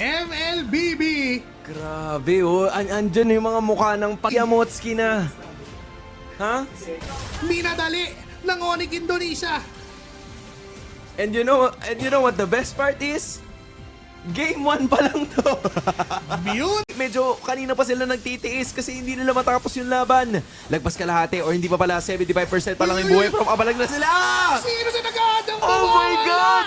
MLBB. Grabe, oh. Andyan yung mga mukha ng Payamotski na. Ha? Minadali ng Onyx Indonesia. And you know what the best part is? Game 1 pa lang to. Mute. Medyo kanina pa sila nagtitiis kasi hindi nila matapos yung laban. Lagpas kalahati or hindi pa pala 75% pa lang yung buhay pero kabalag na sila. Sino sa nag-aadang Oh my God!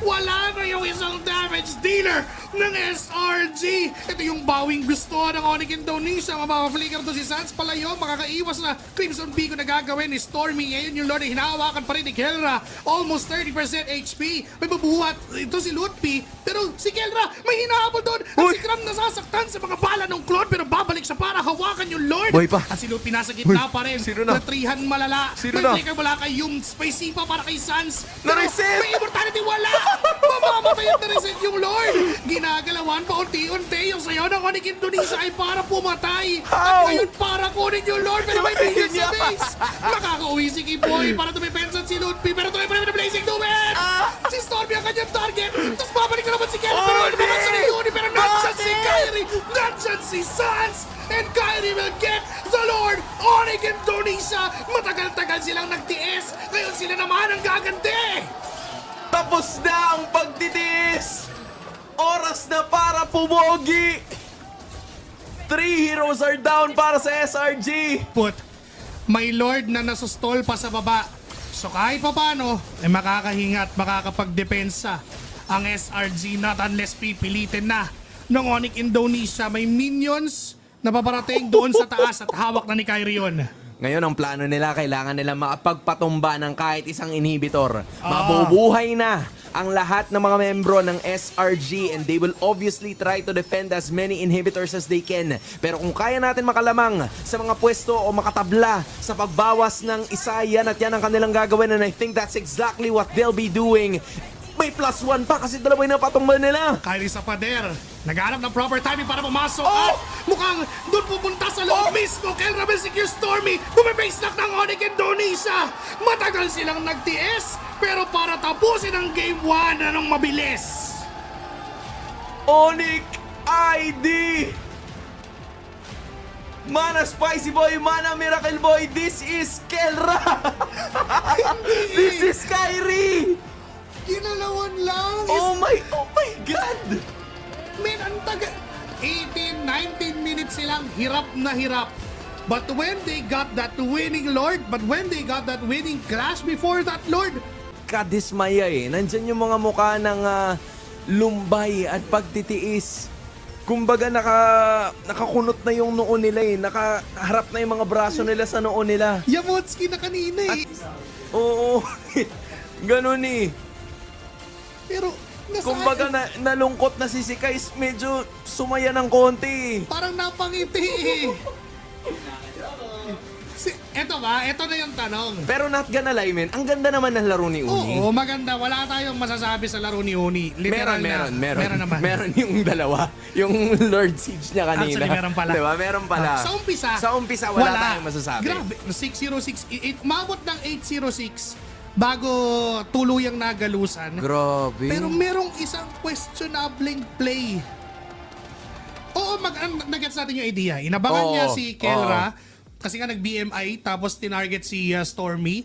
Wala na yung isang damage dealer ng SRG. Ito yung bawing gusto ng Onyx Indonesia. Mapapaflicker to si Sans palayo. Makakaiwas na Crimson Beacon na gagawin ni Stormy. Ngayon yung Lord ay hinahawakan pa rin ni Kelra. Almost 30% HP. May babuhat ito si Lutpi. Pero si Kelra may hinahabol doon. At si Kram nasasaktan sa mga bala ng Claude pero babalik siya para hawakan yung Lord. Boy pa. At si Lutpi nasa gitna pa rin. Sino na? Natrihan malala. Sino may na? flicker wala kay yung Spicy pa para kay Sans. Pero Na-reset! may immortality wala. Mamamatay at na-reset yung Lord. Ginagalawan pa unti-unti. Yung sayo ng Onyx Indonesia ay para pumatay. At How? ngayon para kunin yung Lord pero may minion sa base. Makakauwi si Kiboy para tumipensan si Lutpi pero tuloy pa rin na Blazing Duet. Si Stormy ang kanyang target. Tapos babalik na naman si Kelly pero Onyx! naman sa Yuni pero nandyan si Onyx! Kyrie. Nandyan si Sans. And Kyrie will get the Lord. Onyx Indonesia. Matagal-tagal silang nagtiis. Ngayon sila naman ang gaganti. Tapos na ang pagtitiis. Oras na para pumogi. 3 heroes are down para sa SRG. Put, may Lord na nasustol pa sa baba. So kahit pa paano, ay makakahinga at makakapagdepensa ang SRG not unless pipilitin na ng Onyx Indonesia. May minions na paparating doon sa taas at hawak na ni Kyrie yun. Ngayon, ang plano nila, kailangan nila makapagpatumba ng kahit isang inhibitor. Mabubuhay na ang lahat ng mga membro ng SRG and they will obviously try to defend as many inhibitors as they can. Pero kung kaya natin makalamang sa mga pwesto o makatabla sa pagbawas ng isa, yan at yan ang kanilang gagawin and I think that's exactly what they'll be doing. May +1 pa kasi dalawa yung napatumba nila. Kyrie sa pader. Naghanap ng proper timing para pumasok. Oh! At mukhang doon pupunta sa loob mismo. Kelra will secure Stormy. Bumibase knock ng Onyx Indonesia. Matagal silang nagtiis. Pero para tapusin ang game 1 anong mabilis. Onyx ID! Mana Spicy Boy, Mana Miracle Boy, this is Kelra! This is Kyrie! Ginalawan lang. Oh my God! Man, ang taga... 18, 19 minutes silang hirap na hirap. But when they got that winning Lord, that winning clash before that Lord, Kadismaya eh. Nandyan yung mga mukha ng lumbay at pagtitiis. Kumbaga nakakunot na yung noo nila eh. Nakaharap na yung mga braso nila sa noo nila. Yamotski na kanina eh. Oo. Ganun eh. Pero, Kumbaga nalungkot na si Kais, medyo sumaya ng konti. parang napangiti eh. Eto na yung tanong. Pero not gonna lie, man. Ang ganda naman ng laro ni Uni. Oo, maganda. Wala tayong masasabi sa laro ni Uni. Literal Meron naman. Meron yung dalawa. Yung Lord Siege niya kanina. Actually, meron pala. Diba? Meron pala. Sa umpisa, wala tayong masasabi. Grabe, 606. Umabot ng 806 bago tuluyang nagalusan. Grabe. Pero merong isang questionable play. Oo, nag-gets natin yung idea. Inabangan Oo, niya si Kelra kasi nga nag-BMI tapos tinarget si Stormy.